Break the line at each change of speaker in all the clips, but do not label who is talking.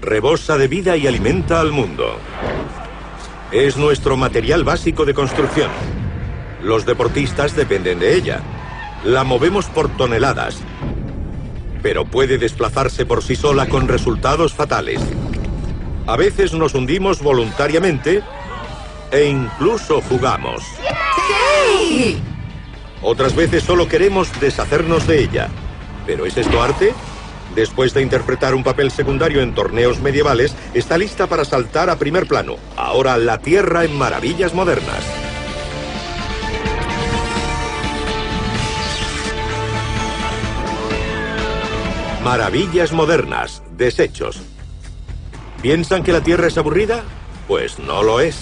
Rebosa de vida y alimenta al mundo. Es nuestro material básico de construcción. Los deportistas dependen de ella. La movemos por toneladas, pero puede desplazarse por sí sola con resultados fatales. A veces nos hundimos voluntariamente e incluso jugamos.
¡Sí!
Otras veces solo queremos deshacernos de ella. ¿Pero es esto arte? Después de interpretar un papel secundario en torneos medievales, está lista para saltar a primer plano. Ahora la Tierra en Maravillas Modernas. Maravillas Modernas, desechos. ¿Piensan que la Tierra es aburrida? Pues no lo es.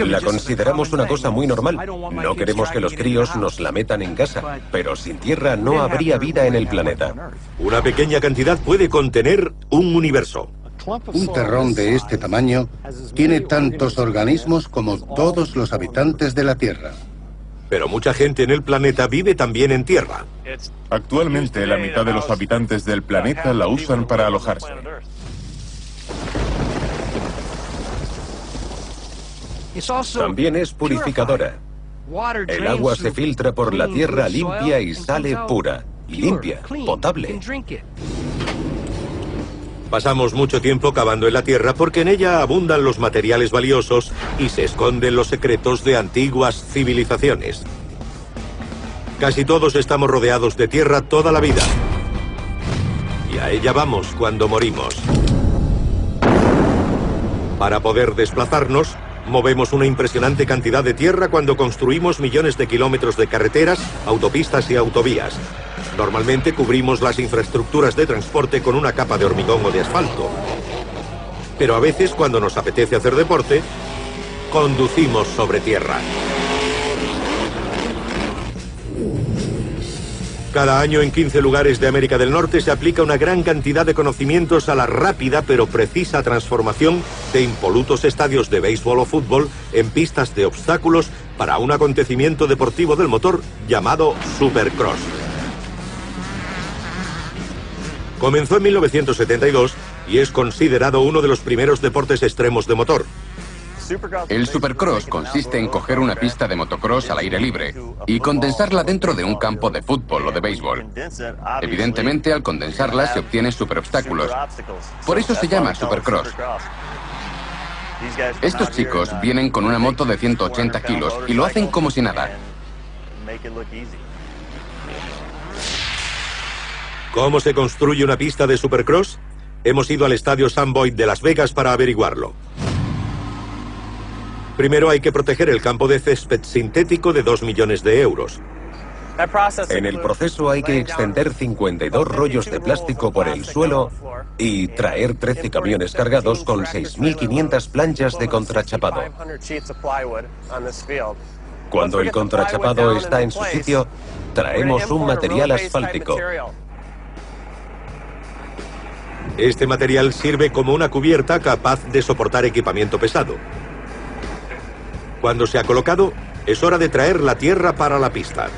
La consideramos una cosa muy normal. No queremos que los críos nos la metan en casa, pero sin tierra no habría vida en el planeta.
Una pequeña cantidad puede contener un universo.
Un terrón de este tamaño tiene tantos organismos como todos los habitantes de la Tierra.
Pero mucha gente en el planeta vive también en tierra.
Actualmente la mitad de los habitantes del planeta la usan para alojarse.
También es purificadora. El agua se filtra por la tierra limpia y sale pura, limpia, potable.
Pasamos mucho tiempo cavando en la tierra porque en ella abundan los materiales valiosos y se esconden los secretos de antiguas civilizaciones. Casi todos estamos rodeados de tierra toda la vida. Y a ella vamos cuando morimos. Para poder desplazarnos, movemos una impresionante cantidad de tierra cuando construimos millones de kilómetros de carreteras, autopistas y autovías. Normalmente cubrimos las infraestructuras de transporte con una capa de hormigón o de asfalto. Pero a veces, cuando nos apetece hacer deporte, conducimos sobre tierra. Cada año en 15 lugares de América del Norte se aplica una gran cantidad de conocimientos a la rápida pero precisa transformación de impolutos estadios de béisbol o fútbol en pistas de obstáculos para un acontecimiento deportivo del motor llamado Supercross. Comenzó en 1972 y es considerado uno de los primeros deportes extremos de motor.
El Supercross consiste en coger una pista de motocross al aire libre y condensarla dentro de un campo de fútbol o de béisbol. Evidentemente, al condensarla se obtienen superobstáculos. Por eso se llama Supercross. Estos chicos vienen con una moto de 180 kilos y lo hacen como si nada.
¿Cómo se construye una pista de Supercross? Hemos ido al estadio Sam Boyd de Las Vegas para averiguarlo. Primero hay que proteger el campo de césped sintético de 2 millones de euros.
En el proceso hay que extender 52 rollos de plástico por el suelo y traer 13 camiones cargados con 6.500 planchas de contrachapado. Cuando el contrachapado está en su sitio, traemos un material asfáltico.
Este material sirve como una cubierta capaz de soportar equipamiento pesado. Cuando se ha colocado, es hora de traer la tierra para la pista.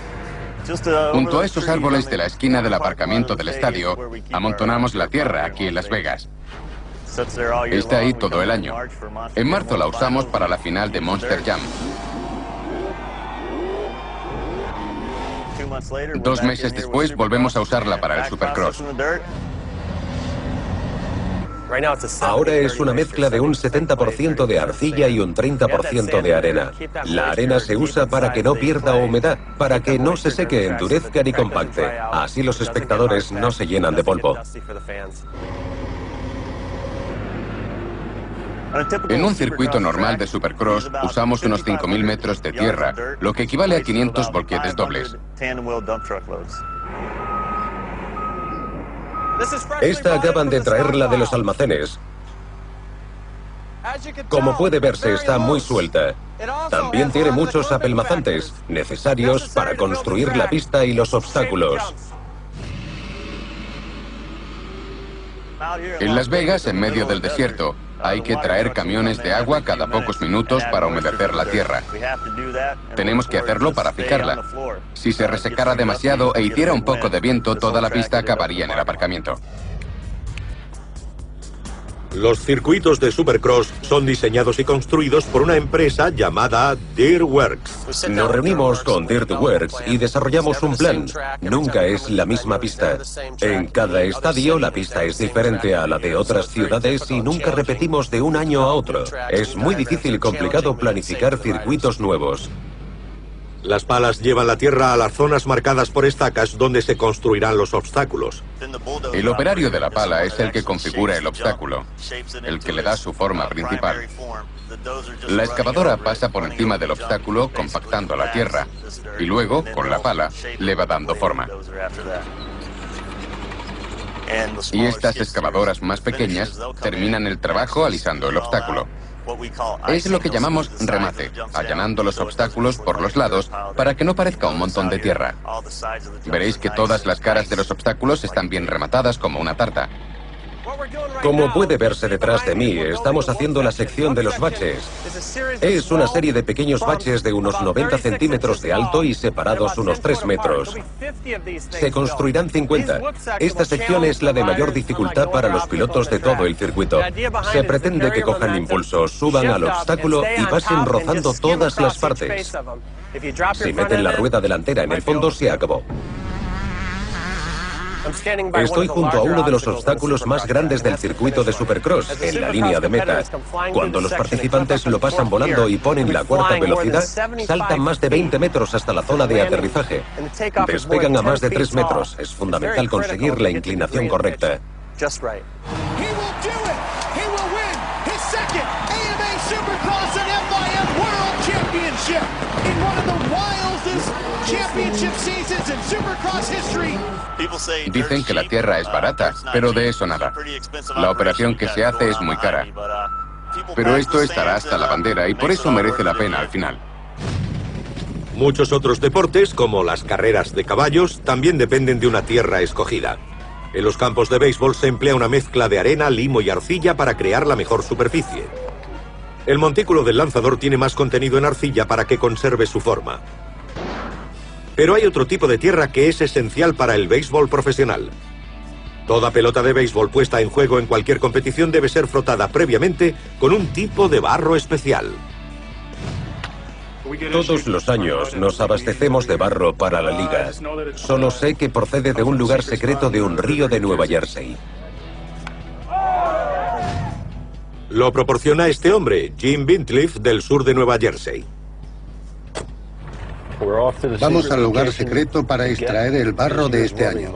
Junto a esos árboles de la esquina del aparcamiento del estadio, amontonamos la tierra aquí en Las Vegas. Está ahí todo el año. En marzo la usamos para la final de Monster Jam. 2 meses después volvemos a usarla para el Supercross.
Ahora es una mezcla de un 70% de arcilla y un 30% de arena. La arena se usa para que no pierda humedad, para que no se seque, endurezca ni compacte. Así los espectadores no se llenan de polvo.
En un circuito normal de Supercross usamos unos 5.000 metros de tierra, lo que equivale a 500 volquetes dobles.
Esta acaban de traerla de los almacenes. Como puede verse, está muy suelta. También tiene muchos apelmazantes, necesarios para construir la pista y los obstáculos.
En Las Vegas, en medio del desierto, hay que traer camiones de agua cada pocos minutos para humedecer la tierra. Tenemos que hacerlo para fijarla. Si se resecara demasiado e hiciera un poco de viento, toda la pista acabaría en el aparcamiento.
Los circuitos de Supercross son diseñados y construidos por una empresa llamada Dirtworks.
Nos reunimos con Dirtworks y desarrollamos un plan. Nunca es la misma pista. En cada estadio la pista es diferente a la de otras ciudades y nunca repetimos de un año a otro. Es muy difícil y complicado planificar circuitos nuevos.
Las palas llevan la tierra a las zonas marcadas por estacas donde se construirán los obstáculos.
El operario de la pala es el que configura el obstáculo, el que le da su forma principal. La excavadora pasa por encima del obstáculo compactando la tierra y luego, con la pala, le va dando forma. Y estas excavadoras más pequeñas terminan el trabajo alisando el obstáculo. Es lo que llamamos remate, allanando los obstáculos por los lados para que no parezca un montón de tierra. Veréis que todas las caras de los obstáculos están bien rematadas como una tarta.
Como puede verse detrás de mí, estamos haciendo la sección de los baches. Es una serie de pequeños baches de unos 90 centímetros de alto y separados unos 3 metros. Se construirán 50. Esta sección es la de mayor dificultad para los pilotos de todo el circuito. Se pretende que cojan impulso, suban al obstáculo y pasen rozando todas las partes. Si meten la rueda delantera en el fondo, se acabó. Estoy junto a uno de los obstáculos más grandes del circuito de Supercross, en la línea de meta. Cuando los participantes lo pasan volando y ponen la cuarta velocidad, saltan más de 20 metros hasta la zona de aterrizaje. Despegan a más de 3 metros. Es fundamental conseguir la inclinación correcta.
Dicen que la tierra es barata, pero de eso nada. La operación que se hace es muy cara. Pero esto estará hasta la bandera y por eso merece la pena al final.
Muchos otros deportes, como las carreras de caballos, también dependen de una tierra escogida. En los campos de béisbol se emplea una mezcla de arena, limo y arcilla para crear la mejor superficie. El montículo del lanzador tiene más contenido en arcilla para que conserve su forma. Pero hay otro tipo de tierra que es esencial para el béisbol profesional. Toda pelota de béisbol puesta en juego en cualquier competición debe ser frotada previamente con un tipo de barro especial.
Todos los años nos abastecemos de barro para la liga. Solo sé que procede de un lugar secreto de un río de Nueva Jersey.
Lo proporciona este hombre, Jim Bintliff, del sur de Nueva Jersey.
Vamos al lugar secreto para extraer el barro de este año.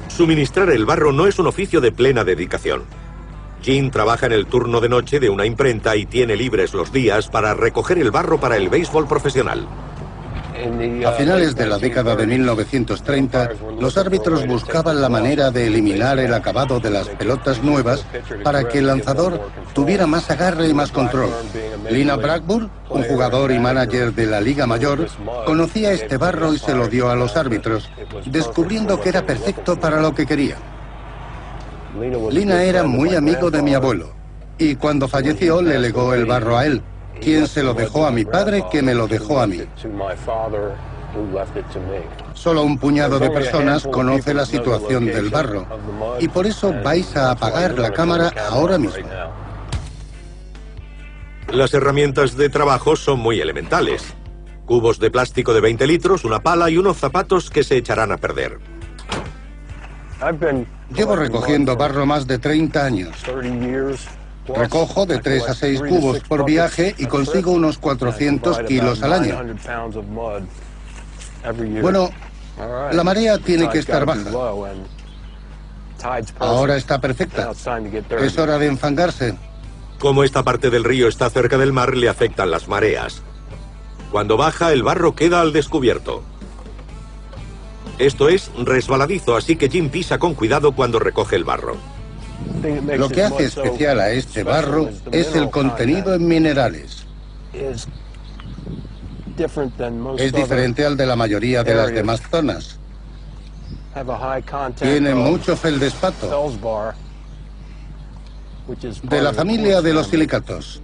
Suministrar el barro no es un oficio de plena dedicación. Jim trabaja en el turno de noche de una imprenta y tiene libres los días para recoger el barro para el béisbol profesional.
A finales de la década de 1930, los árbitros buscaban la manera de eliminar el acabado de las pelotas nuevas para que el lanzador tuviera más agarre y más control. Lina Blackburn, un jugador y manager de la Liga Mayor, conocía este barro y se lo dio a los árbitros, descubriendo que era perfecto para lo que quería. Lina era muy amigo de mi abuelo, y cuando falleció le legó el barro a él, quien se lo dejó a mi padre, que me lo dejó a mí. Solo un puñado de personas conoce la situación del barro, y por eso vais a apagar la cámara ahora mismo.
Las herramientas de trabajo son muy elementales. Cubos de plástico de 20 litros, una pala y unos zapatos que se echarán a perder.
Llevo recogiendo barro más de 30 años. Recojo de 3 a 6 cubos por viaje y consigo unos 400 kilos al año. Bueno, la marea tiene que estar baja. Ahora está perfecta. Es hora de enfangarse.
Como esta parte del río está cerca del mar, le afectan las mareas. Cuando baja, el barro queda al descubierto. Esto es resbaladizo, así que Jim pisa con cuidado cuando recoge el barro.
Lo que hace especial a este barro es el contenido en minerales. Es diferente al de la mayoría de las demás zonas. Tiene mucho feldespato, de la familia de los silicatos.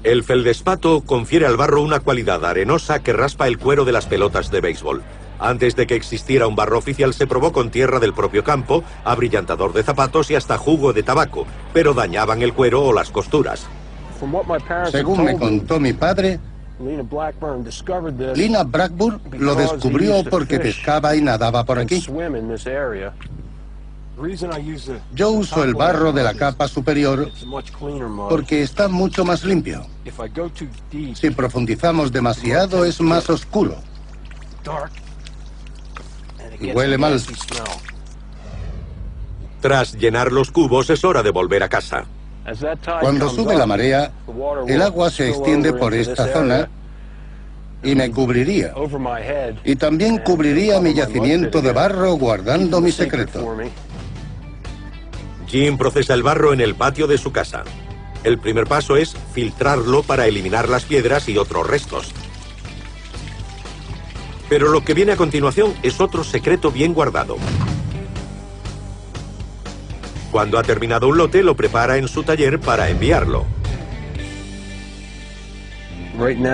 El feldespato confiere al barro una cualidad arenosa que raspa el cuero de las pelotas de béisbol. Antes de que existiera un barro oficial, se probó con tierra del propio campo, abrillantador de zapatos y hasta jugo de tabaco, pero dañaban el cuero o las costuras.
Según me contó mi padre, Lina Blackburn lo descubrió porque pescaba y nadaba por aquí. Yo uso el barro de la capa superior porque está mucho más limpio. Si profundizamos demasiado, es más oscuro. Y huele mal.
Tras llenar los cubos, es hora de volver a casa.
Cuando sube la marea, el agua se extiende por esta zona y me cubriría. Y también cubriría mi yacimiento de barro guardando mi secreto.
Jim procesa el barro en el patio de su casa. El primer paso es filtrarlo para eliminar las piedras y otros restos. Pero lo que viene a continuación es otro secreto bien guardado. Cuando ha terminado un lote, lo prepara en su taller para enviarlo.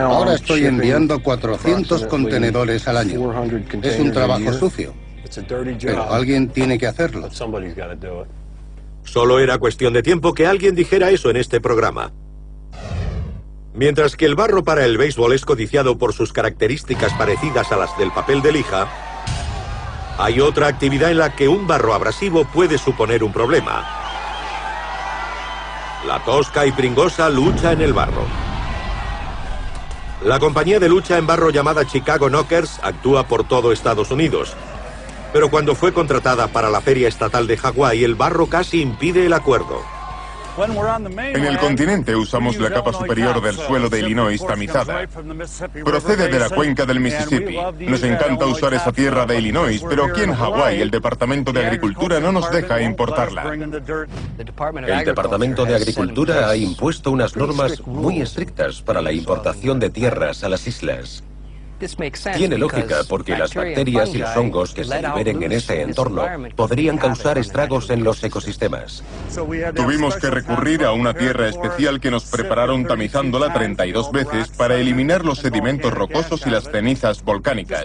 Ahora estoy enviando 400 contenedores al año. Es un trabajo sucio, pero alguien tiene que hacerlo.
Solo era cuestión de tiempo que alguien dijera eso en este programa. Mientras que el barro para el béisbol es codiciado por sus características parecidas a las del papel de lija, hay otra actividad en la que un barro abrasivo puede suponer un problema. La tosca y pringosa lucha en el barro. La compañía de lucha en barro llamada Chicago Knockers actúa por todo Estados Unidos. Pero cuando fue contratada para la Feria Estatal de Hawái, el barro casi impide el acuerdo.
En el continente usamos la capa superior del suelo de Illinois tamizada. Procede de la cuenca del Mississippi. Nos encanta usar esa tierra de Illinois, pero aquí en Hawái el Departamento de Agricultura no nos deja importarla.
El Departamento de Agricultura ha impuesto unas normas muy estrictas para la importación de tierras a las islas. Tiene lógica porque las bacterias y los hongos que se liberen en ese entorno podrían causar estragos en los ecosistemas.
Tuvimos que recurrir a una tierra especial que nos prepararon tamizándola 32 veces para eliminar los sedimentos rocosos y las cenizas volcánicas.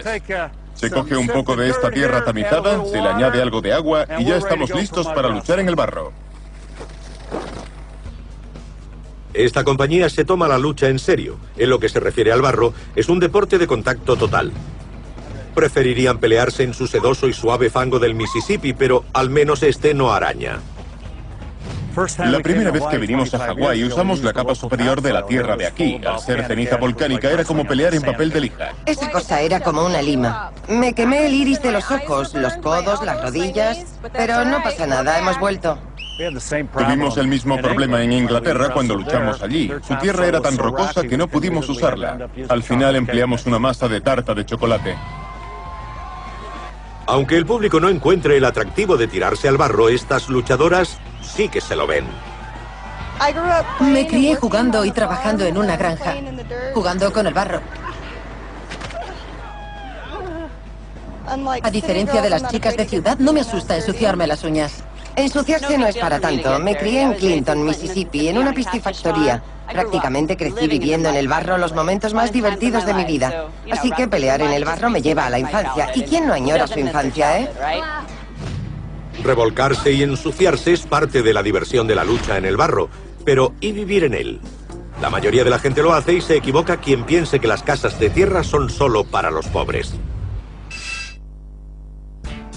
Se coge un poco de esta tierra tamizada, se le añade algo de agua y ya estamos listos para luchar en el barro.
Esta compañía se toma la lucha en serio. En lo que se refiere al barro, es un deporte de contacto total. Preferirían pelearse en su sedoso y suave fango del Mississippi, pero al menos este no araña.
La primera vez que vinimos a Hawái usamos la capa superior de la tierra de aquí. Al ser ceniza volcánica era como pelear en papel de lija.
Esa cosa era como una lima. Me quemé el iris de los ojos, los codos, las rodillas, pero no pasa nada, hemos vuelto.
Tuvimos el mismo problema en Inglaterra cuando luchamos allí. Su tierra era tan rocosa que no pudimos usarla. Al final empleamos una masa de tarta de chocolate.
Aunque el público no encuentre el atractivo de tirarse al barro, estas luchadoras sí que se lo ven.
Me crié jugando y trabajando en una granja, jugando con el barro. A diferencia de las chicas de ciudad, no me asusta ensuciarme las uñas.
Ensuciarse no es para tanto. Me crié en Clinton, Mississippi, en una piscifactoría. Prácticamente crecí viviendo en el barro los momentos más divertidos de mi vida. Así que pelear en el barro me lleva a la infancia. ¿Y quién no añora su infancia,
Revolcarse y ensuciarse es parte de la diversión de la lucha en el barro. Pero ¿y vivir en él? La mayoría de la gente lo hace y se equivoca quien piense que las casas de tierra son solo para los pobres.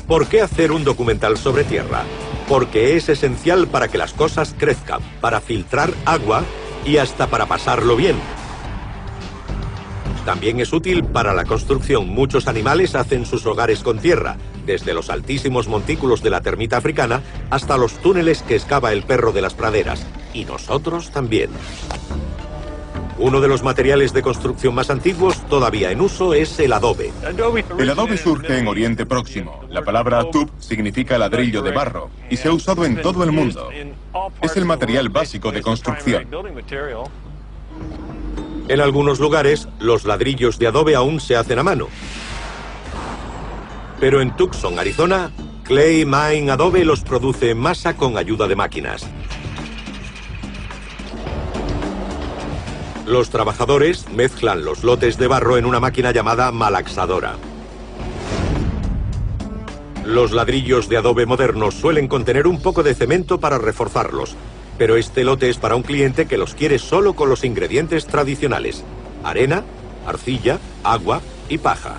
¿Por qué hacer un documental sobre tierra? Porque es esencial para que las cosas crezcan, para filtrar agua y hasta para pasarlo bien. También es útil para la construcción. Muchos animales hacen sus hogares con tierra, desde los altísimos montículos de la termita africana hasta los túneles que excava el perro de las praderas. Y nosotros también. Uno de los materiales de construcción más antiguos todavía en uso es el adobe.
El adobe surge en Oriente Próximo. La palabra tub significa ladrillo de barro y se ha usado en todo el mundo. Es el material básico de construcción.
En algunos lugares, los ladrillos de adobe aún se hacen a mano. Pero en Tucson, Arizona, Clay Mine Adobe los produce en masa con ayuda de máquinas. Los trabajadores mezclan los lotes de barro en una máquina llamada malaxadora. Los ladrillos de adobe modernos suelen contener un poco de cemento para reforzarlos, pero este lote es para un cliente que los quiere solo con los ingredientes tradicionales: arena, arcilla, agua y paja.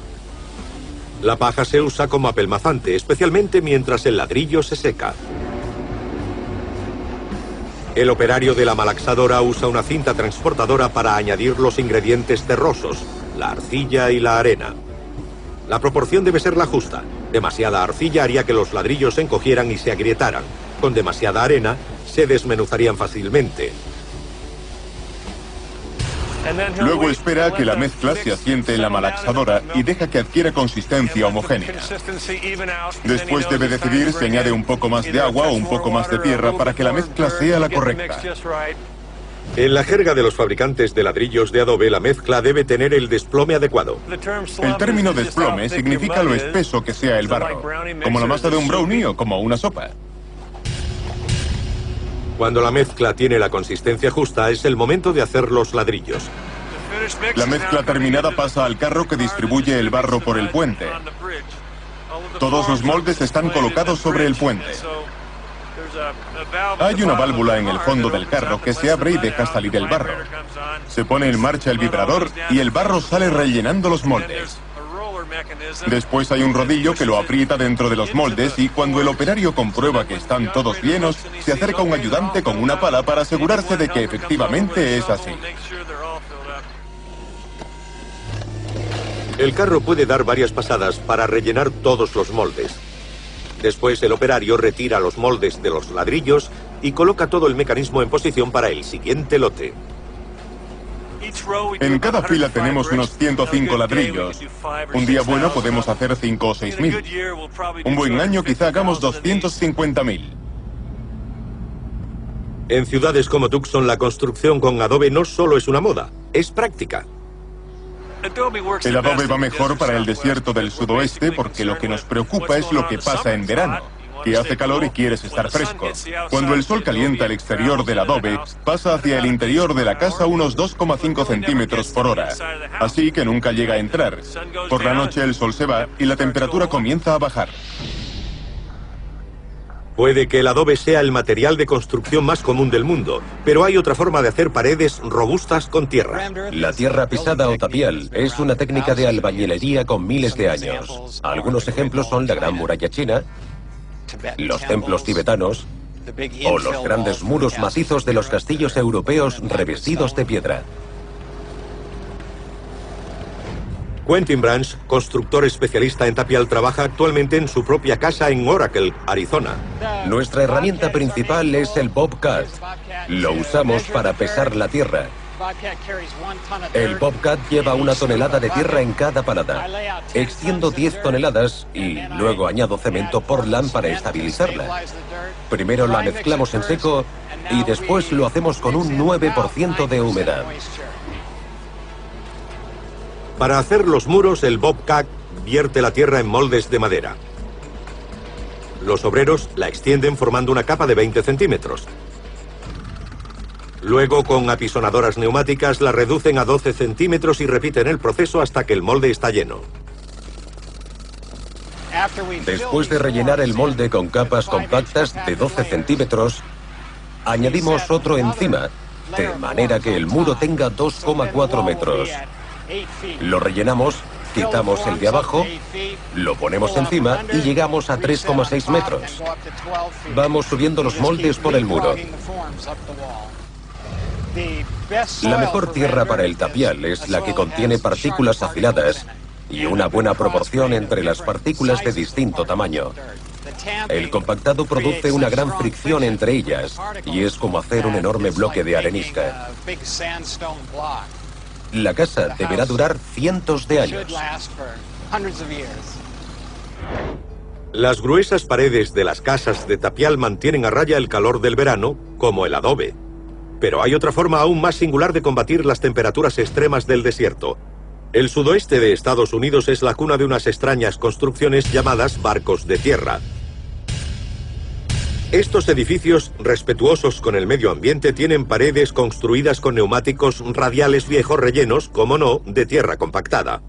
La paja se usa como apelmazante, especialmente mientras el ladrillo se seca. El operario de la malaxadora usa una cinta transportadora para añadir los ingredientes terrosos, la arcilla y la arena. La proporción debe ser la justa. Demasiada arcilla haría que los ladrillos se encogieran y se agrietaran. Con demasiada arena, se desmenuzarían fácilmente.
Luego espera a que la mezcla se asiente en la malaxadora y deja que adquiera consistencia homogénea. Después debe decidir si añade un poco más de agua o un poco más de tierra para que la mezcla sea la correcta.
En la jerga de los fabricantes de ladrillos de adobe, la mezcla debe tener el desplome adecuado.
El término desplome significa lo espeso que sea el barro, como la masa de un brownie o como una sopa.
Cuando la mezcla tiene la consistencia justa, es el momento de hacer los ladrillos.
La mezcla terminada pasa al carro que distribuye el barro por el puente. Todos los moldes están colocados sobre el puente. Hay una válvula en el fondo del carro que se abre y deja salir el barro. Se pone en marcha el vibrador y el barro sale rellenando los moldes. Después hay un rodillo que lo aprieta dentro de los moldes y cuando el operario comprueba que están todos llenos, se acerca un ayudante con una pala para asegurarse de que efectivamente es así.
El carro puede dar varias pasadas para rellenar todos los moldes. Después el operario retira los moldes de los ladrillos y coloca todo el mecanismo en posición para el siguiente lote.
En cada fila tenemos unos 105 ladrillos. Un día bueno podemos hacer 5 o 6.000. Un buen año quizá hagamos 250.000.
En ciudades como Tucson, la construcción con adobe no solo es una moda, es práctica.
El adobe va mejor para el desierto del sudoeste porque lo que nos preocupa es lo que pasa en verano, que hace calor y quieres estar fresco. Cuando el sol calienta el exterior del adobe, pasa hacia el interior de la casa unos 2,5 centímetros por hora, así que nunca llega a entrar. Por la noche el sol se va y la temperatura comienza a bajar.
Puede que el adobe sea el material de construcción más común del mundo, pero hay otra forma de hacer paredes robustas con tierra.
La tierra pisada o tapial es una técnica de albañilería con miles de años. Algunos ejemplos son la Gran Muralla China, los templos tibetanos o los grandes muros macizos de los castillos europeos revestidos de piedra.
Quentin Branch, constructor especialista en tapial, trabaja actualmente en su propia casa en Oracle, Arizona.
Nuestra herramienta principal es el Bobcat. Lo usamos para pesar la tierra. El Bobcat lleva 1 tonelada de tierra en cada palada. Extiendo 10 toneladas y luego añado cemento Portland para estabilizarla. Primero la mezclamos en seco y después lo hacemos con un 9% de humedad.
Para hacer los muros, el Bobcat vierte la tierra en moldes de madera. Los obreros la extienden formando una capa de 20 centímetros. Luego, con apisonadoras neumáticas, la reducen a 12 centímetros y repiten el proceso hasta que el molde está lleno.
Después de rellenar el molde con capas compactas de 12 centímetros, añadimos otro encima, de manera que el muro tenga 2,4 metros. Lo rellenamos, quitamos el de abajo, lo ponemos encima y llegamos a 3,6 metros. Vamos subiendo los moldes por el muro. La mejor tierra para el tapial es la que contiene partículas afiladas y una buena proporción entre las partículas de distinto tamaño. El compactado produce una gran fricción entre ellas y es como hacer un enorme bloque de arenisca. La casa deberá durar cientos de años.
Las gruesas paredes de las casas de tapial mantienen a raya el calor del verano, como el adobe. Pero hay otra forma aún más singular de combatir las temperaturas extremas del desierto. El sudoeste de Estados Unidos es la cuna de unas extrañas construcciones llamadas barcos de tierra. Estos edificios, respetuosos con el medio ambiente, tienen paredes construidas con neumáticos radiales viejos rellenos, como no, de tierra compactada.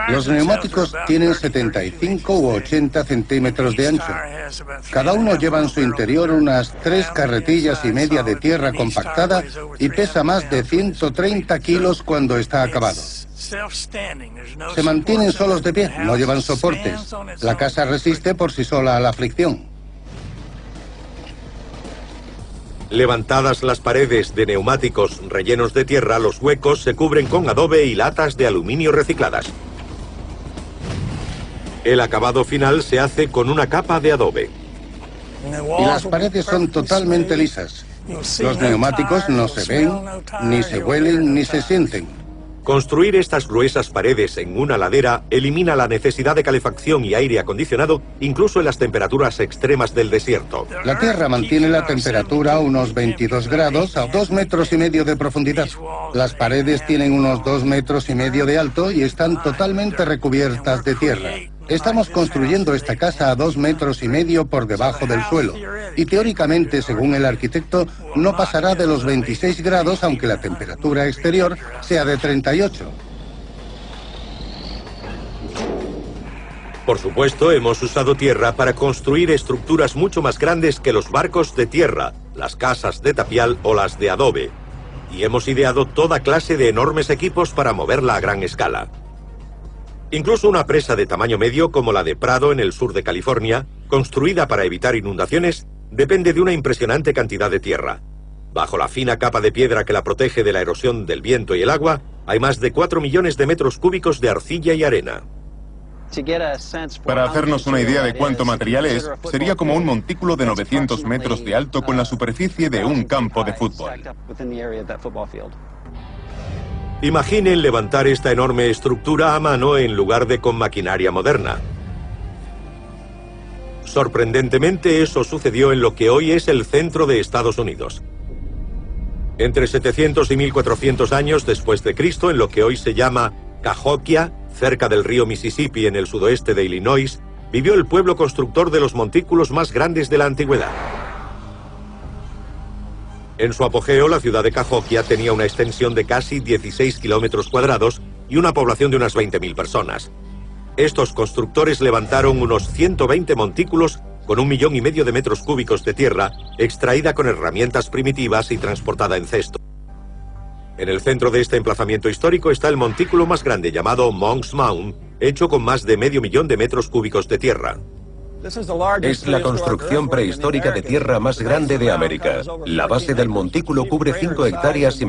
Los neumáticos tienen 75 u 80 centímetros de ancho. Cada uno lleva en su interior unas 3 carretillas y media de tierra compactada y pesa más de 130 kilos cuando está acabado. Se mantienen solos de pie, no llevan soportes. La casa resiste por sí sola a la fricción.
Levantadas las paredes de neumáticos rellenos de tierra, los huecos se cubren con adobe y latas de aluminio recicladas. El acabado final se hace con una capa de adobe.
Y las paredes son totalmente lisas. Los neumáticos no se ven, ni se huelen, ni se sienten.
Construir estas gruesas paredes en una ladera elimina la necesidad de calefacción y aire acondicionado, incluso en las temperaturas extremas del desierto.
La tierra mantiene la temperatura a unos 22 grados a 2,5 metros de profundidad. Las paredes tienen unos 2,5 metros de alto y están totalmente recubiertas de tierra. Estamos construyendo esta casa a 2,5 metros por debajo del suelo. Y teóricamente, según el arquitecto, no pasará de los 26 grados, aunque la temperatura exterior sea de 38.
Por supuesto, hemos usado tierra para construir estructuras mucho más grandes que los barcos de tierra, las casas de tapial o las de adobe. Y hemos ideado toda clase de enormes equipos para moverla a gran escala. Incluso una presa de tamaño medio como la de Prado en el sur de California, construida para evitar inundaciones, depende de una impresionante cantidad de tierra. Bajo la fina capa de piedra que la protege de la erosión del viento y el agua, hay más de 4 millones de metros cúbicos de arcilla y arena.
Para hacernos una idea de cuánto material es, sería como un montículo de 900 metros de alto con la superficie de un campo de fútbol.
Imaginen levantar esta enorme estructura a mano en lugar de con maquinaria moderna. Sorprendentemente, eso sucedió en lo que hoy es el centro de Estados Unidos. Entre 700 y 1400 años después de Cristo, en lo que hoy se llama Cahokia, cerca del río Mississippi en el sudoeste de Illinois, vivió el pueblo constructor de los montículos más grandes de la antigüedad. En su apogeo, la ciudad de Cahokia tenía una extensión de casi 16 kilómetros cuadrados y una población de unas 20.000 personas. Estos constructores levantaron unos 120 montículos con 1,5 millones de metros cúbicos de tierra, extraída con herramientas primitivas y transportada en cesto. En el centro de este emplazamiento histórico está el montículo más grande llamado Monk's Mound, hecho con más de 500 de metros cúbicos de tierra.
Es la construcción prehistórica de tierra más grande de América. La base del montículo cubre 5,5 hectáreas,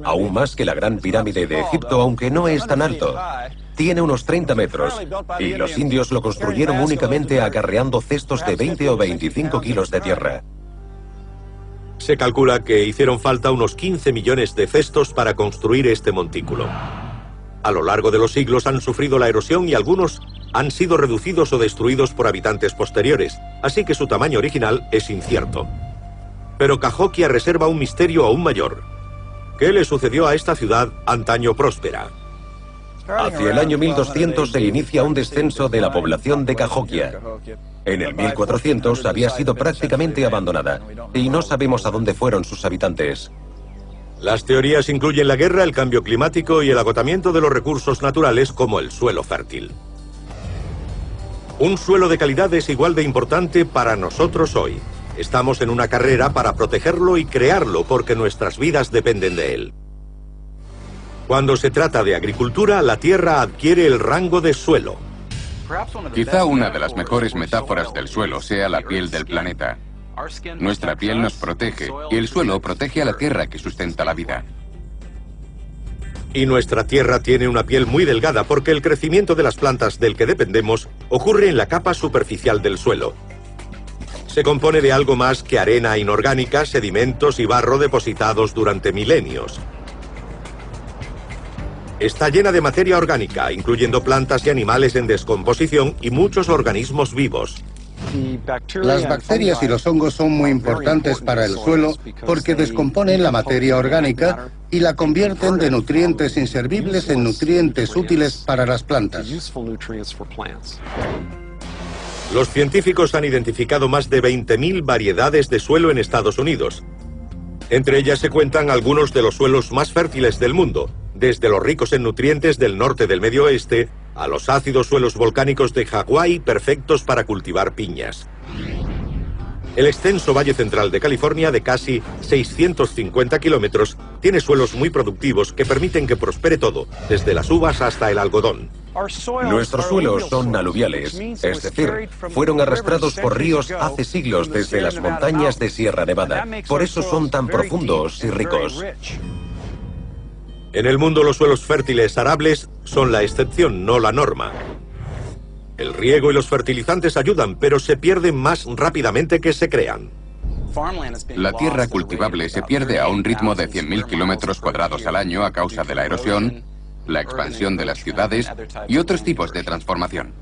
aún más que la Gran Pirámide de Egipto, aunque no es tan alto. Tiene unos 30 metros, y los indios lo construyeron únicamente acarreando cestos de 20 o 25 kilos de tierra.
Se calcula que hicieron falta unos 15 millones de cestos para construir este montículo. A lo largo de los siglos han sufrido la erosión y algunos han sido reducidos o destruidos por habitantes posteriores, así que su tamaño original es incierto. Pero Cahokia reserva un misterio aún mayor. ¿Qué le sucedió a esta ciudad antaño próspera?
Hacia el año 1200 se inicia un descenso de la población de Cahokia. En el 1400 había sido prácticamente abandonada, y no sabemos a dónde fueron sus habitantes.
Las teorías incluyen la guerra, el cambio climático y el agotamiento de los recursos naturales como el suelo fértil. Un suelo de calidad es igual de importante para nosotros hoy. Estamos en una carrera para protegerlo y crearlo porque nuestras vidas dependen de él. Cuando se trata de agricultura, la tierra adquiere el rango de suelo.
Quizá una de las mejores metáforas del suelo sea la piel del planeta. Nuestra piel nos protege y el suelo protege a la tierra que sustenta la vida.
Y nuestra tierra tiene una piel muy delgada porque el crecimiento de las plantas del que dependemos ocurre en la capa superficial del suelo. Se compone de algo más que arena inorgánica, sedimentos y barro depositados durante milenios. Está llena de materia orgánica, incluyendo plantas y animales en descomposición y muchos organismos vivos.
Las bacterias y los hongos son muy importantes para el suelo porque descomponen la materia orgánica y la convierten de nutrientes inservibles en nutrientes útiles para las plantas.
Los científicos han identificado más de 20.000 variedades de suelo en Estados Unidos. Entre ellas se cuentan algunos de los suelos más fértiles del mundo, desde los ricos en nutrientes del norte del Medio Oeste a los ácidos suelos volcánicos de Hawái perfectos para cultivar piñas. El extenso Valle Central de California, de casi 650 kilómetros, tiene suelos muy productivos que permiten que prospere todo, desde las uvas hasta el algodón.
Nuestros suelos son aluviales, es decir, fueron arrastrados por ríos hace siglos desde las montañas de Sierra Nevada. Por eso son tan profundos y ricos.
En el mundo, los suelos fértiles arables son la excepción, no la norma. El riego y los fertilizantes ayudan, pero se pierden más rápidamente que se crean.
La tierra cultivable se pierde a un ritmo de 100.000 kilómetros cuadrados al año a causa de la erosión, la expansión de las ciudades y otros tipos de transformación.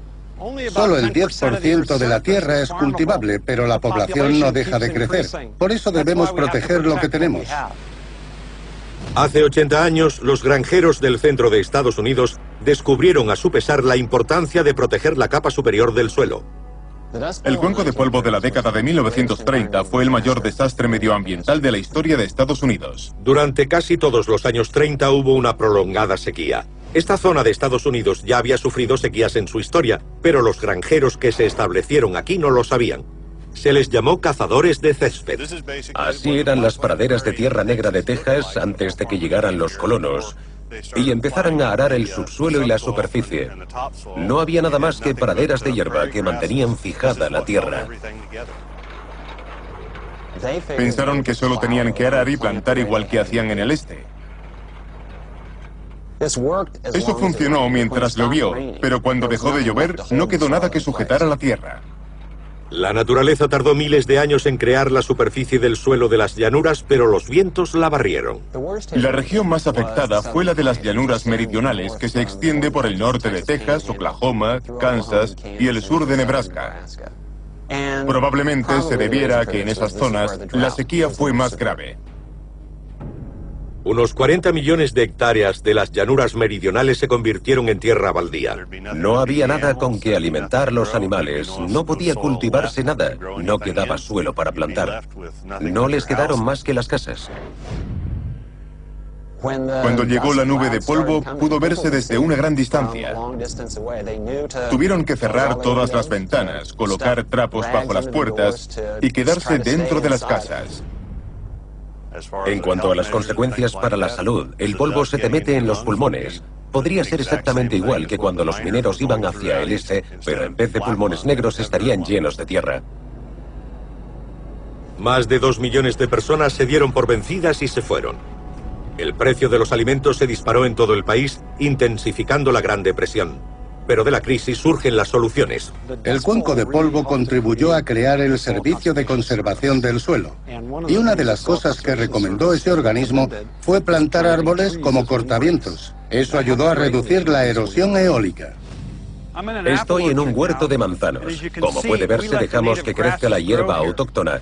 Solo el 10% de la tierra es cultivable, pero la población no deja de crecer. Por eso debemos proteger lo que tenemos.
Hace 80 años, los granjeros del centro de Estados Unidos descubrieron a su pesar la importancia de proteger la capa superior del suelo.
El cuenco de polvo de la década de 1930 fue el mayor desastre medioambiental de la historia de Estados Unidos.
Durante casi todos los años 30 hubo una prolongada sequía. Esta zona de Estados Unidos ya había sufrido sequías en su historia, pero los granjeros que se establecieron aquí no lo sabían. Se les llamó cazadores de césped.
Así eran las praderas de tierra negra de Texas antes de que llegaran los colonos y empezaran a arar el subsuelo y la superficie. No había nada más que praderas de hierba que mantenían fijada la tierra.
Pensaron que solo tenían que arar y plantar igual que hacían en el este. Eso funcionó mientras llovió, pero cuando dejó de llover, no quedó nada que sujetara la tierra.
La naturaleza tardó miles de años en crear la superficie del suelo de las llanuras, pero los vientos la barrieron.
La región más afectada fue la de las llanuras meridionales, que se extiende por el norte de Texas, Oklahoma, Kansas y el sur de Nebraska. Probablemente se debiera a que en esas zonas la sequía fue más grave.
Unos 40 millones de hectáreas de las llanuras meridionales se convirtieron en tierra baldía.
No había nada con que alimentar los animales, no podía cultivarse nada, no quedaba suelo para plantar. No les quedaron más que las casas.
Cuando llegó la nube de polvo, pudo verse desde una gran distancia. Tuvieron que cerrar todas las ventanas, colocar trapos bajo las puertas y quedarse dentro de las casas.
En cuanto a las consecuencias para la salud, el polvo se te mete en los pulmones. Podría ser exactamente igual que cuando los mineros iban hacia el este, pero en vez de pulmones negros estarían llenos de tierra.
Más de 2 millones de personas se dieron por vencidas y se fueron. El precio de los alimentos se disparó en todo el país, intensificando la Gran Depresión. Pero de la crisis surgen las soluciones.
El cuenco de polvo contribuyó a crear el Servicio de Conservación del Suelo. Y una de las cosas que recomendó ese organismo fue plantar árboles como cortavientos. Eso ayudó a reducir la erosión eólica.
Estoy en un huerto de manzanos. Como puede verse, dejamos que crezca la hierba autóctona.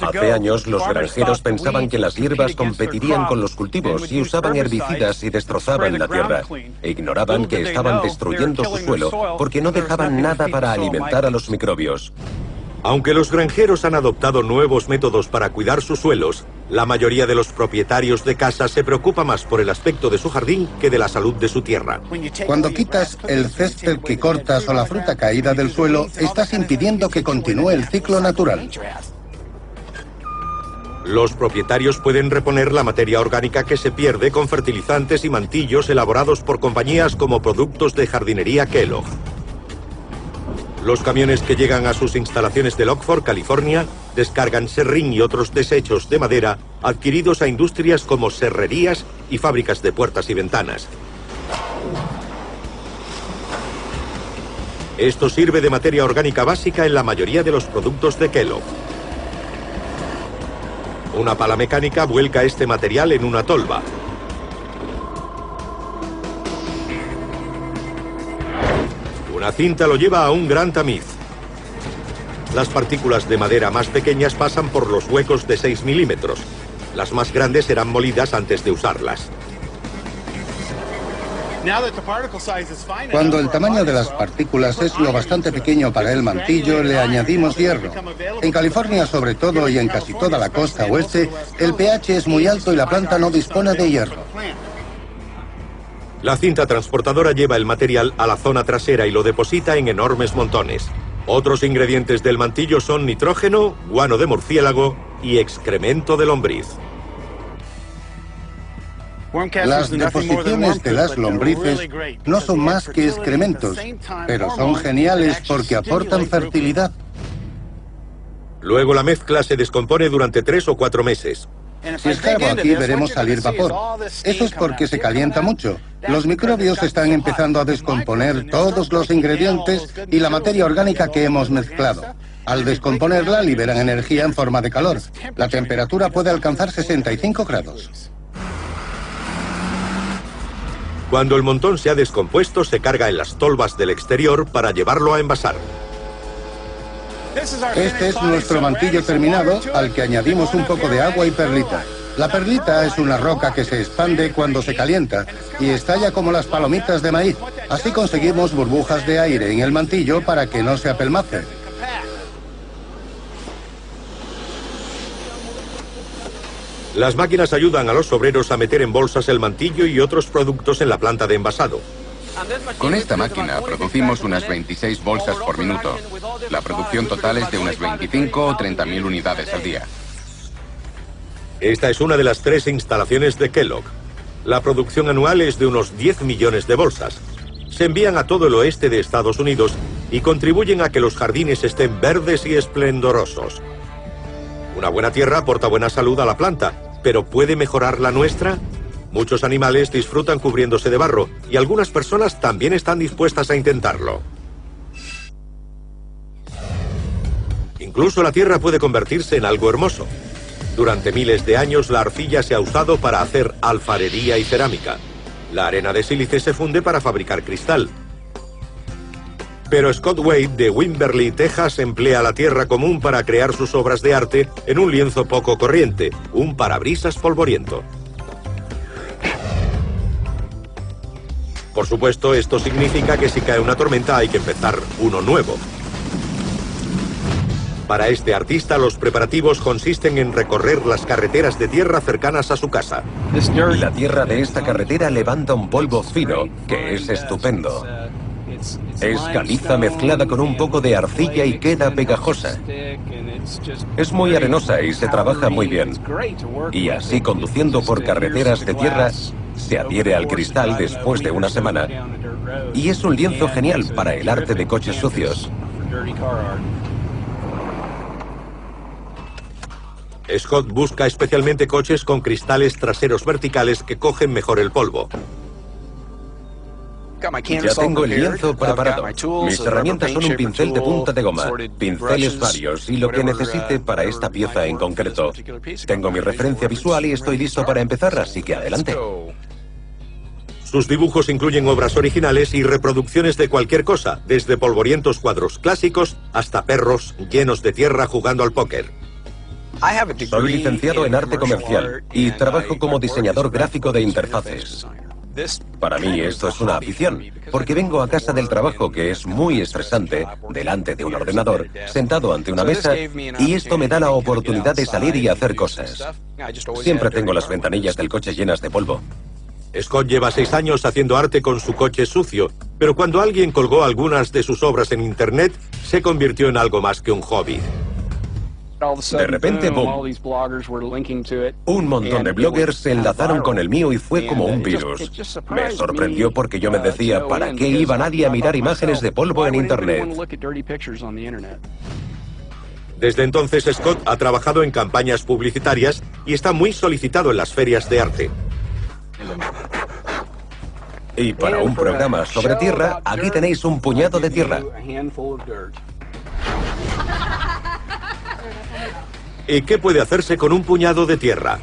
Hace años, los granjeros pensaban que las hierbas competirían con los cultivos y usaban herbicidas y destrozaban la tierra. E ignoraban que estaban destruyendo su suelo porque no dejaban nada para alimentar a los microbios.
Aunque los granjeros han adoptado nuevos métodos para cuidar sus suelos, la mayoría de los propietarios de casa se preocupa más por el aspecto de su jardín que de la salud de su tierra.
Cuando quitas el césped que cortas o la fruta caída del suelo, estás impidiendo que continúe el ciclo natural.
Los propietarios pueden reponer la materia orgánica que se pierde con fertilizantes y mantillos elaborados por compañías como Productos de Jardinería Kellogg. Los camiones que llegan a sus instalaciones de Lockford, California, descargan serrín y otros desechos de madera adquiridos a industrias como serrerías y fábricas de puertas y ventanas. Esto sirve de materia orgánica básica en la mayoría de los productos de Kellogg. Una pala mecánica vuelca este material en una tolva. Una cinta lo lleva a un gran tamiz. Las partículas de madera más pequeñas pasan por los huecos de 6 milímetros. Las más grandes serán molidas antes de usarlas.
Cuando el tamaño de las partículas es lo bastante pequeño para el mantillo, le añadimos hierro. En California, sobre todo, y en casi toda la costa oeste, el pH es muy alto y la planta no dispone de hierro.
La cinta transportadora lleva el material a la zona trasera y lo deposita en enormes montones. Otros ingredientes del mantillo son nitrógeno, guano de murciélago y excremento de lombriz.
Las deposiciones de las lombrices no son más que excrementos, pero son geniales porque aportan fertilidad.
Luego la mezcla se descompone durante 3 o 4 meses.
Si escarbo aquí veremos salir vapor. Eso es porque se calienta mucho. Los microbios están empezando a descomponer todos los ingredientes y la materia orgánica que hemos mezclado. Al descomponerla liberan energía en forma de calor. La temperatura puede alcanzar 65 grados.
Cuando el montón se ha descompuesto, se carga en las tolvas del exterior para llevarlo a envasar.
Este es nuestro mantillo terminado, al que añadimos un poco de agua y perlita. La perlita es una roca que se expande cuando se calienta y estalla como las palomitas de maíz. Así conseguimos burbujas de aire en el mantillo para que no se apelmace.
Las máquinas ayudan a los obreros a meter en bolsas el mantillo y otros productos en la planta de envasado.
Con esta máquina producimos unas 26 bolsas por minuto. La producción total es de unas 25 o 30.000 unidades al día.
Esta es una de las 3 instalaciones de Kellogg. La producción anual es de unos 10 millones de bolsas. Se envían a todo el oeste de Estados Unidos y contribuyen a que los jardines estén verdes y esplendorosos. Una buena tierra aporta buena salud a la planta, pero ¿puede mejorar la nuestra? Muchos animales disfrutan cubriéndose de barro y algunas personas también están dispuestas a intentarlo. Incluso la tierra puede convertirse en algo hermoso. Durante miles de años la arcilla se ha usado para hacer alfarería y cerámica. La arena de sílice se funde para fabricar cristal. Pero Scott Wade de Wimberley, Texas, emplea la tierra común para crear sus obras de arte en un lienzo poco corriente, un parabrisas polvoriento. Por supuesto, esto significa que si cae una tormenta hay que empezar uno nuevo. Para este artista, los preparativos consisten en recorrer las carreteras de tierra cercanas a su casa.
La tierra de esta carretera levanta un polvo fino, que es estupendo. Es caliza mezclada con un poco de arcilla y queda pegajosa. Es muy arenosa y se trabaja muy bien. Y así, conduciendo por carreteras de tierra, se adhiere al cristal después de una semana. Y es un lienzo genial para el arte de coches sucios.
Scott busca especialmente coches con cristales traseros verticales que cogen mejor el polvo.
Ya tengo el lienzo preparado. Mis herramientas son un pincel de punta de goma, pinceles varios y lo que necesite para esta pieza en concreto. Tengo mi referencia visual y estoy listo para empezar, así que adelante.
Sus dibujos incluyen obras originales y reproducciones de cualquier cosa, desde polvorientos cuadros clásicos hasta perros llenos de tierra jugando al póker.
Soy licenciado en arte comercial y trabajo como diseñador gráfico de interfaces. Para mí esto es una afición, porque vengo a casa del trabajo, que es muy estresante, delante de un ordenador, sentado ante una mesa, y esto me da la oportunidad de salir y hacer cosas. Siempre tengo las ventanillas del coche llenas de polvo.
Scott lleva 6 años haciendo arte con su coche sucio, pero cuando alguien colgó algunas de sus obras en Internet, se convirtió en algo más que un hobby.
De repente, boom, un montón de bloggers se enlazaron con el mío y fue como un virus. Me sorprendió porque yo me decía, ¿para qué iba nadie a mirar imágenes de polvo en Internet?
Desde entonces, Scott ha trabajado en campañas publicitarias y está muy solicitado en las ferias de arte.
Y para un programa sobre tierra, aquí tenéis un puñado de tierra.
¿Y qué puede hacerse con un puñado de tierra?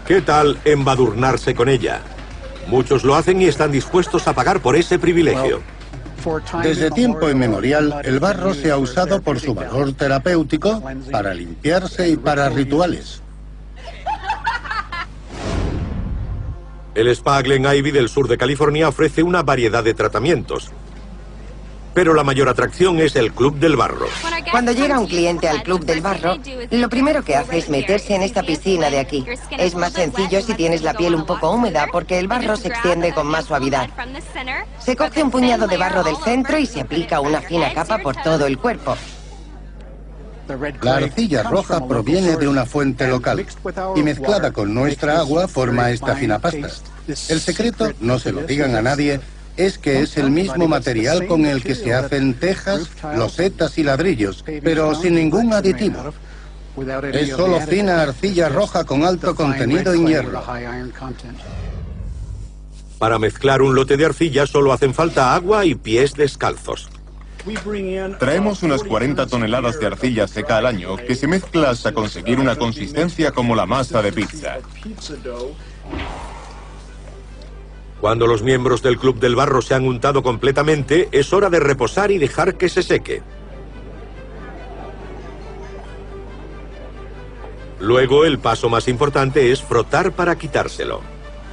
¿Qué tal embadurnarse con ella? Muchos lo hacen y están dispuestos a pagar por ese privilegio.
Desde tiempo inmemorial, el barro se ha usado por su valor terapéutico, para limpiarse y para rituales.
El Spa Glen Ivy del sur de California ofrece una variedad de tratamientos. Pero la mayor atracción es el Club del Barro.
Cuando llega un cliente al Club del Barro, lo primero que hace es meterse en esta piscina de aquí. Es más sencillo si tienes la piel un poco húmeda porque el barro se extiende con más suavidad. Se coge un puñado de barro del centro y se aplica una fina capa por todo el cuerpo.
La arcilla roja proviene de una fuente local y mezclada con nuestra agua forma esta fina pasta. El secreto, no se lo digan a nadie, es que es el mismo material con el que se hacen tejas, losetas y ladrillos, pero sin ningún aditivo. Es solo fina arcilla roja con alto contenido en hierro.
Para mezclar un lote de arcilla solo hacen falta agua y pies descalzos.
Traemos unas 40 toneladas de arcilla seca al año que se mezcla hasta conseguir una consistencia como la masa de pizza.
Cuando los miembros del Club del Barro se han untado completamente, es hora de reposar y dejar que se seque. Luego, el paso más importante es frotar para quitárselo.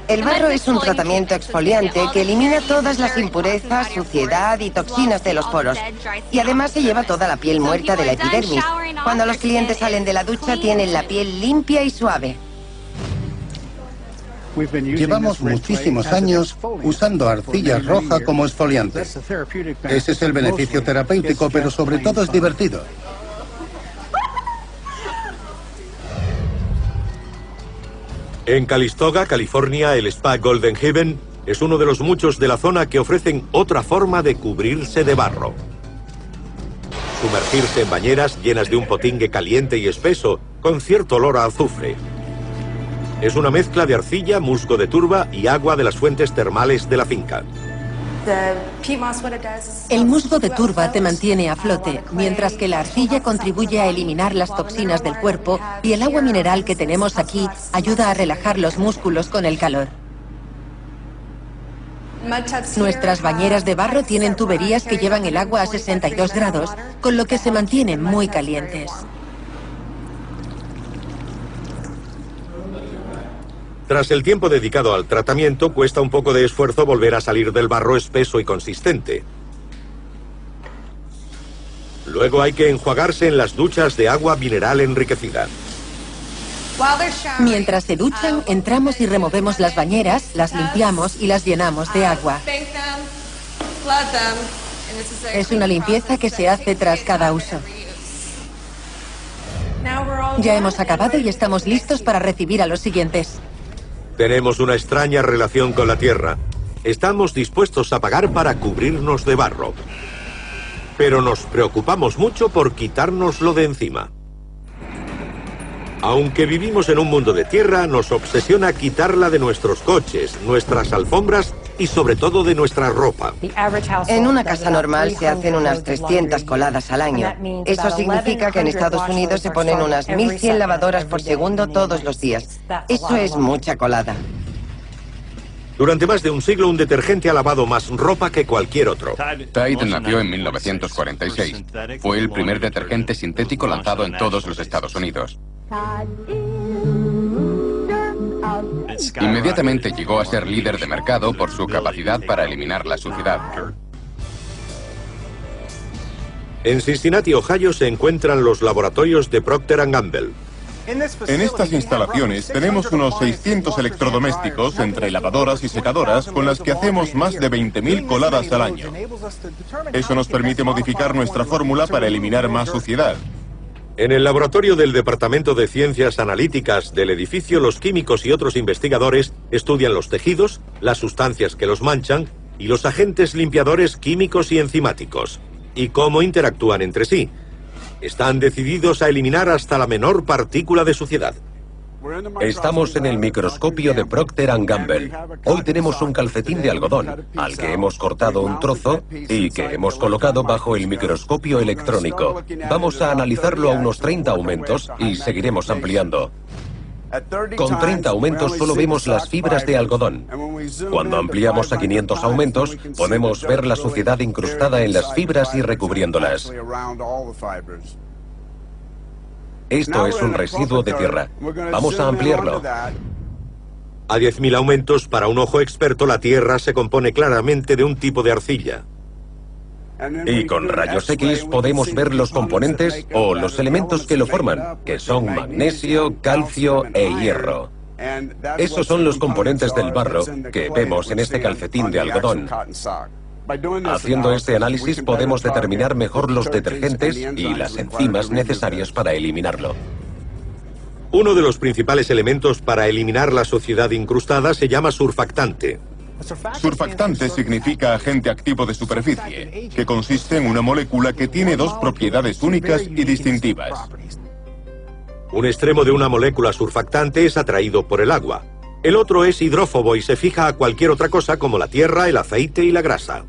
El barro es un tratamiento exfoliante que elimina todas las impurezas, suciedad y toxinas de los poros. Y además se lleva toda la piel muerta de la epidermis. Cuando los clientes salen de la ducha tienen la piel limpia y suave.
Llevamos muchísimos años usando arcilla roja como exfoliante. Ese es el beneficio terapéutico, pero sobre todo es divertido.
En Calistoga, California, el spa Golden Haven es uno de los muchos de la zona que ofrecen otra forma de cubrirse de barro. Sumergirse en bañeras llenas de un potingue caliente y espeso, con cierto olor a azufre. Es una mezcla de arcilla, musgo de turba y agua de las fuentes termales de la finca.
El musgo de turba te mantiene a flote, mientras que la arcilla contribuye a eliminar las toxinas del cuerpo y el agua mineral que tenemos aquí ayuda a relajar los músculos con el calor. Nuestras bañeras de barro tienen tuberías que llevan el agua a 62 grados, con lo que se mantienen muy calientes.
Tras el tiempo dedicado al tratamiento, cuesta un poco de esfuerzo volver a salir del barro espeso y consistente. Luego hay que enjuagarse en las duchas de agua mineral enriquecida.
Mientras se duchan, entramos y removemos las bañeras, las limpiamos y las llenamos de agua. Es una limpieza que se hace tras cada uso. Ya hemos acabado y estamos listos para recibir a los siguientes.
Tenemos una extraña relación con la tierra. Estamos dispuestos a pagar para cubrirnos de barro. Pero nos preocupamos mucho por quitárnoslo de encima. Aunque vivimos en un mundo de tierra, nos obsesiona quitarla de nuestros coches, nuestras alfombras y sobre todo de nuestra ropa.
En una casa normal se hacen unas 300 coladas al año. Eso significa que en Estados Unidos se ponen unas 1.100 lavadoras por segundo todos los días. Eso es mucha colada.
Durante más de un siglo, un detergente ha lavado más ropa que cualquier otro.
Tide nació en 1946. Fue el primer detergente sintético lanzado en todos los Estados Unidos. Inmediatamente llegó a ser líder de mercado por su capacidad para eliminar la suciedad.
En Cincinnati, Ohio, se encuentran los laboratorios de Procter & Gamble.
En estas instalaciones tenemos unos 600 electrodomésticos entre lavadoras y secadoras con las que hacemos más de 20.000 coladas al año. Eso nos permite modificar nuestra fórmula para eliminar más suciedad.
En el laboratorio del Departamento de Ciencias Analíticas del edificio, los químicos y otros investigadores estudian los tejidos, las sustancias que los manchan y los agentes limpiadores químicos y enzimáticos, y cómo interactúan entre sí. Están decididos a eliminar hasta la menor partícula de suciedad.
Estamos en el microscopio de Procter & Gamble. Hoy tenemos un calcetín de algodón, al que hemos cortado un trozo y que hemos colocado bajo el microscopio electrónico. Vamos a analizarlo a unos 30 aumentos y seguiremos ampliando. Con 30 aumentos solo vemos las fibras de algodón. Cuando ampliamos a 500 aumentos, podemos ver la suciedad incrustada en las fibras y recubriéndolas. Esto es un residuo de tierra. Vamos a ampliarlo.
A 10.000 aumentos, para un ojo experto, la tierra se compone claramente de un tipo de arcilla.
Y con rayos X podemos ver los componentes o los elementos que lo forman, que son magnesio, calcio e hierro. Esos son los componentes del barro que vemos en este calcetín de algodón. Haciendo este análisis podemos determinar mejor los detergentes y las enzimas necesarias para eliminarlo.
Uno de los principales elementos para eliminar la suciedad incrustada se llama surfactante.
Surfactante significa agente activo de superficie, que consiste en una molécula que tiene dos propiedades únicas y distintivas.
Un extremo de una molécula surfactante es atraído por el agua. El otro es hidrófobo y se fija a cualquier otra cosa como la tierra, el aceite y la grasa.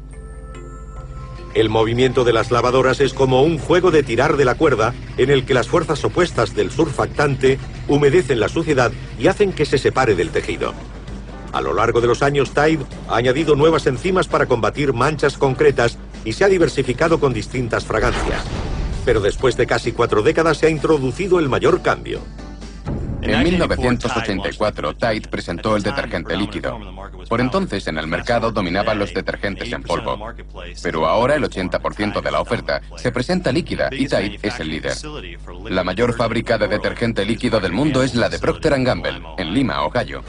El movimiento de las lavadoras es como un juego de tirar de la cuerda en el que las fuerzas opuestas del surfactante humedecen la suciedad y hacen que se separe del tejido. A lo largo de los años, Tide ha añadido nuevas enzimas para combatir manchas concretas y se ha diversificado con distintas fragancias. Pero después de casi 4 décadas se ha introducido el mayor cambio.
En 1984, Tide presentó el detergente líquido. Por entonces, en el mercado dominaban los detergentes en polvo. Pero ahora el 80% de la oferta se presenta líquida y Tide es el líder. La mayor fábrica de detergente líquido del mundo es la de Procter & Gamble, en Lima, Ohio.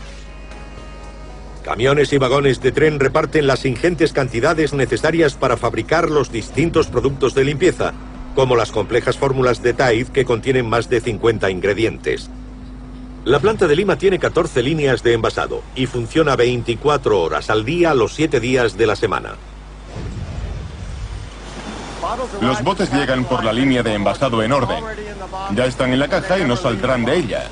Camiones y vagones de tren reparten las ingentes cantidades necesarias para fabricar los distintos productos de limpieza, como las complejas fórmulas de Tide que contienen más de 50 ingredientes. La planta de Lima tiene 14 líneas de envasado y funciona 24 horas al día, los 7 días de la semana.
Los botes llegan por la línea de envasado en orden. Ya están en la caja y no saldrán de ella.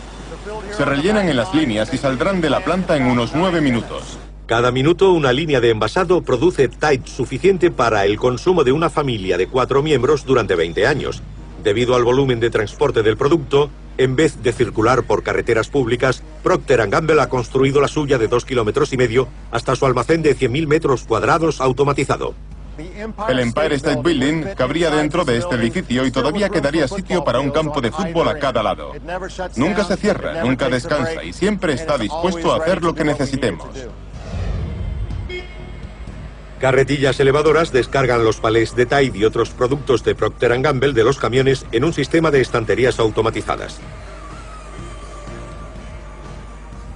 Se rellenan en las líneas y saldrán de la planta en unos 9 minutos.
Cada minuto una línea de envasado produce Tide suficiente para el consumo de una familia de 4 miembros durante 20 años. Debido al volumen de transporte del producto, en vez de circular por carreteras públicas, Procter & Gamble ha construido la suya de 2,5 kilómetros hasta su almacén de 100.000 metros cuadrados automatizado.
El Empire State Building cabría dentro de este edificio y todavía quedaría sitio para un campo de fútbol a cada lado. Nunca se cierra, nunca descansa y siempre está dispuesto a hacer lo que necesitemos.
Carretillas elevadoras descargan los palés de Tide y otros productos de Procter & Gamble de los camiones en un sistema de estanterías automatizadas.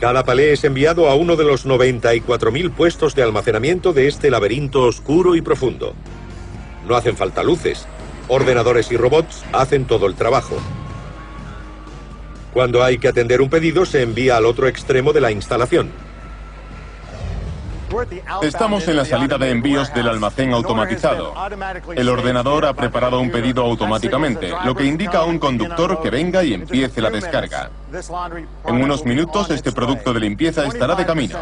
Cada palé es enviado a uno de los 94.000 puestos de almacenamiento de este laberinto oscuro y profundo. No hacen falta luces. Ordenadores y robots hacen todo el trabajo. Cuando hay que atender un pedido, se envía al otro extremo de la instalación.
Estamos en la salida de envíos del almacén automatizado. El ordenador ha preparado un pedido automáticamente, lo que indica a un conductor que venga y empiece la descarga. En unos minutos este producto de limpieza estará de camino.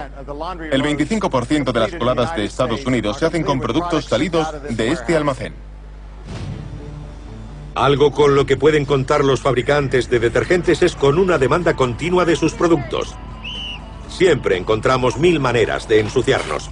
El 25% de las coladas de Estados Unidos se hacen con productos salidos de este almacén.
Algo con lo que pueden contar los fabricantes de detergentes es con una demanda continua de sus productos. Siempre encontramos 1000 maneras de ensuciarnos.